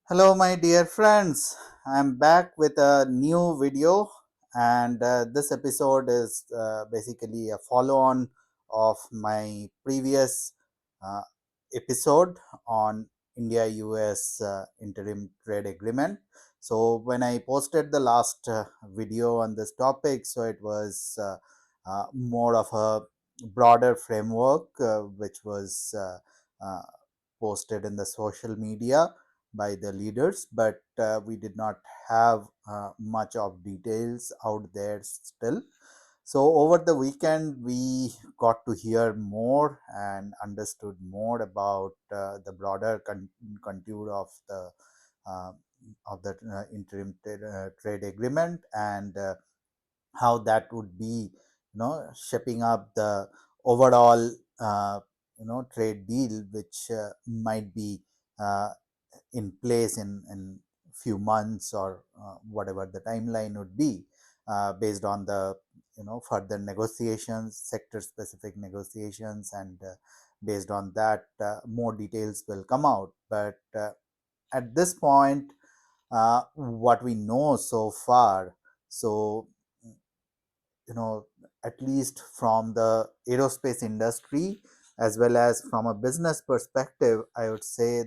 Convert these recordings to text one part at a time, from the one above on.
Hello, my dear friends. I'm back with a new video, and this episode is basically a follow on of my previous uh, episode on India US interim trade agreement. So, when I posted the last video on this topic, so it was more of a broader framework which was posted in the social media by the leaders, but we did not have much of details out there still. So over the weekend, we got to hear more and understood more about the broader contour uh, of the interim trade agreement and how that would be, shaping up the overall, trade deal, which might be uh, in place in few months or whatever the timeline would be based on the further negotiations, sector specific negotiations, and based on that more details will come out. But at this point, what we know so far, so you know at least from the aerospace industry as well as from a business perspective, I would say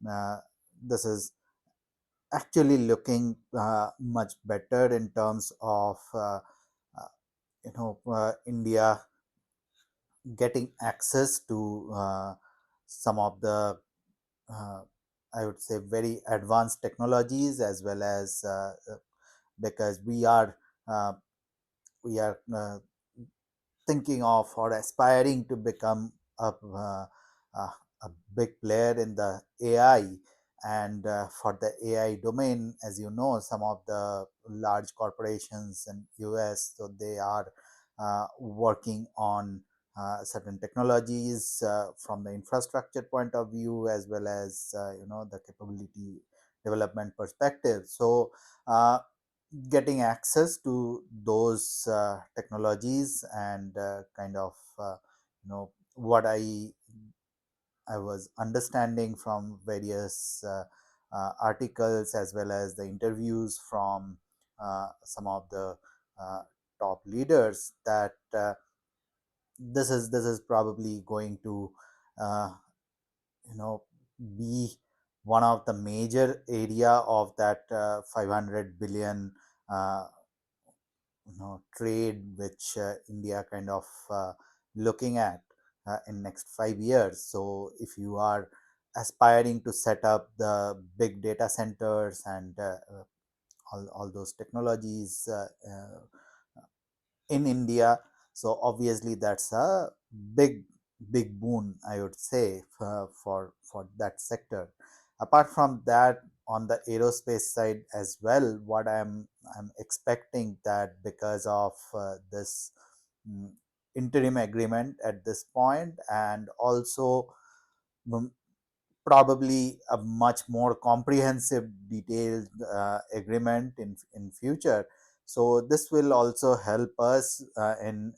uh, this is actually looking much better in terms of uh, India getting access to some of the uh, I would say very advanced technologies, as well as because uh, we are thinking of or aspiring to become a, a big player in the AI. And for the AI domain, as you know, some of the large corporations in US, so they are working on certain technologies from the infrastructure point of view, as well as the capability development perspective. So getting access to those technologies and kind of what I was understanding from various articles, as well as the interviews from some of the uh, top leaders, that this is probably going to uh, you know be one of the major area of that 500 billion uh, trade, which India kind of looking at in next 5 years. So if you are aspiring to set up the big data centers and all those technologies in India, so obviously that's a big boon, I would say, for that sector. Apart from that, on the aerospace side as well, what I'm expecting, that because of this mm, interim agreement at this point, and also mm, probably a much more comprehensive detailed agreement in future. So this will also help us in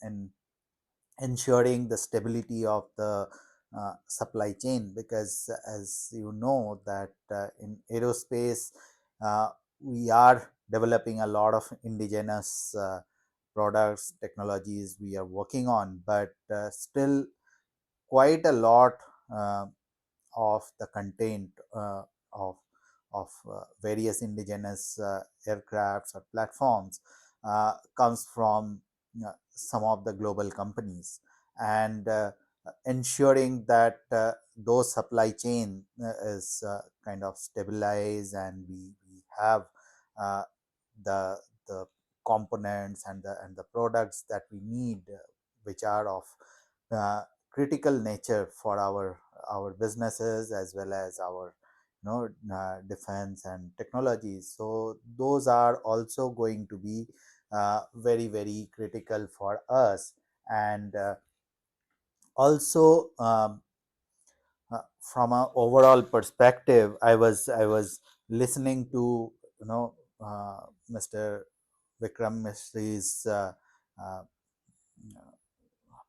ensuring the stability of the supply chain, because as you know that in aerospace we are developing a lot of indigenous products, technologies we are working on, but still quite a lot uh, of the content of various indigenous aircrafts or platforms comes from some of the global companies, and ensuring that those supply chain is kind of stabilized, and we have uh, the the components and the products that we need, which are of uh, critical nature for our businesses, as well as our defense and technologies. So those are also going to be very critical for us. And also from an overall perspective, I was listening to Mr. Vikram Misri's uh,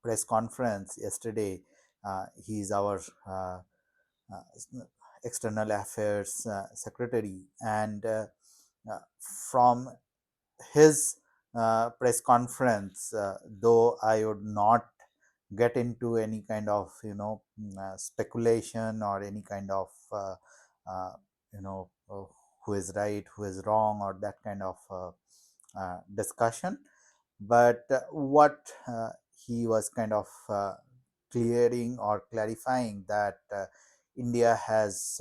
press conference yesterday. He is our uh, External Affairs Secretary, and from his press conference, though I would not get into any kind of speculation or any kind of uh, you know uh, who is right, who is wrong, or that kind of discussion. But what he was kind of clearing or clarifying that India has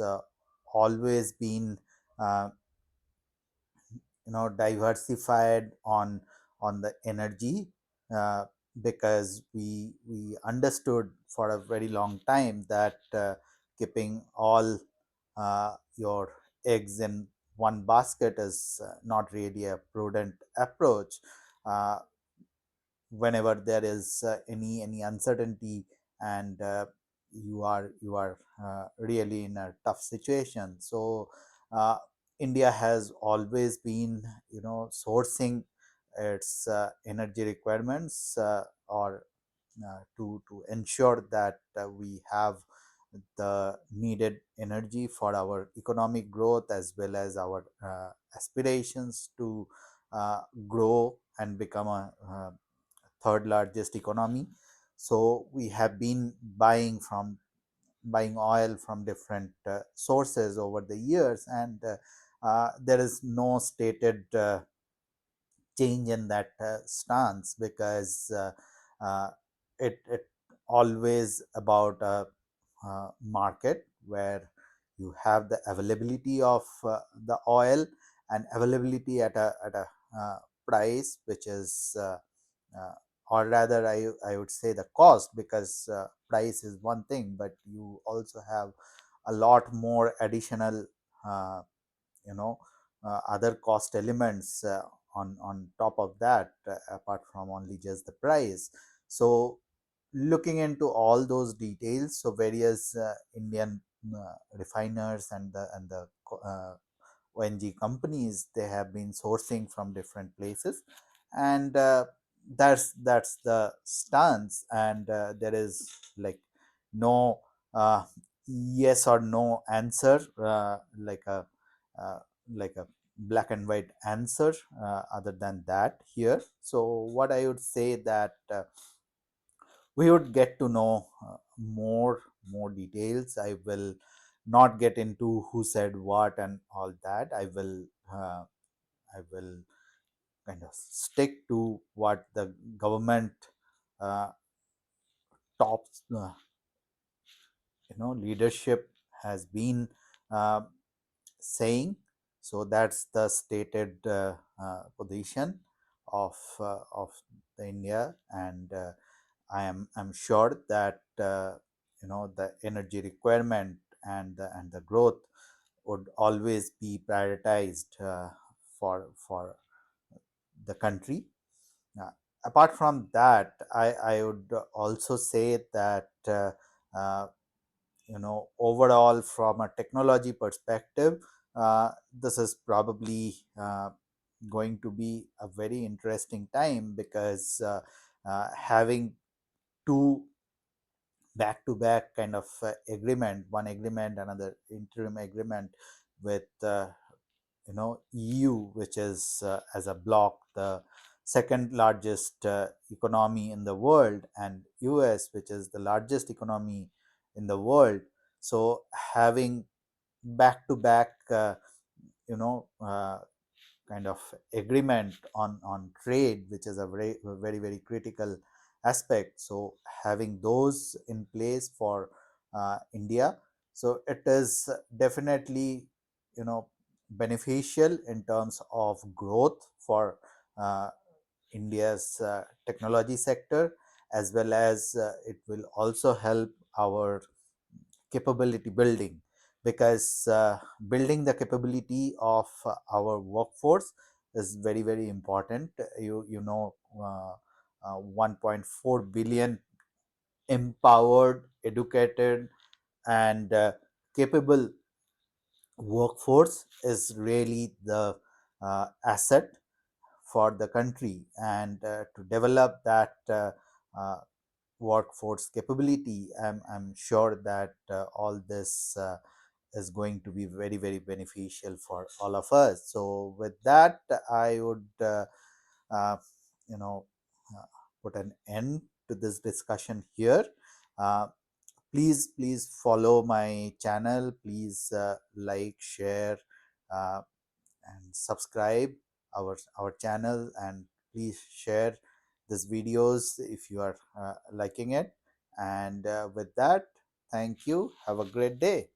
always been uh, diversified on the energy, uh, because we understood for a very long time that keeping all your eggs in one basket is not really a prudent approach. uh, Whenever there is any uncertainty, and you are really in a tough situation. So uh, India has always been sourcing its energy requirements, or to ensure that we have the needed energy for our economic growth, as well as our aspirations to grow and become a third largest economy. So we have been buying oil from different sources over the years, and there is no stated change in that stance, because it always about a market where you have the availability of the oil, and availability at a price which is uh, or rather I would say the cost, because price is one thing, but you also have a lot more additional uh, you know other cost elements on top of that, apart from only just the price. So looking into all those details, so various Indian refiners and the ONG companies, they have been sourcing from different places, and that's the stance, and there is like no yes or no answer, uh, like a black and white answer other than that here. So what I would say that we would get to know more details. I will not get into who said what and all that. I will kind of stick to what the government uh, top leadership has been uh, saying. So that's the stated position of the India, and I'm sure that the energy requirement and the growth would always be prioritized for the country. uh, Apart from that, I would also say that overall, from a technology perspective, this is probably going to be a very interesting time, because having two back to back kind of agreement, one agreement, another interim agreement with EU, which is as a bloc the second largest economy in the world, and US, which is the largest economy in the world. So having back to back you know kind of agreement on trade, which is a very critical aspect. So having those in place for India, so it is definitely you know beneficial in terms of growth for uh, India's technology sector, as well as it will also help our capability building, because building the capability of our workforce is very important. Uh, 1.4 billion empowered, educated, and capable workforce is really the asset for the country, and to develop that uh, workforce capability. I'm sure that all this is going to be very, very beneficial for all of us. So, with that, I would, uh, you know, uh, put an end to this discussion here. Uh, please follow my channel. Please like, share, uh, and subscribe our channel, and please share these videos if you are liking it. And with that, thank you. Have a great day.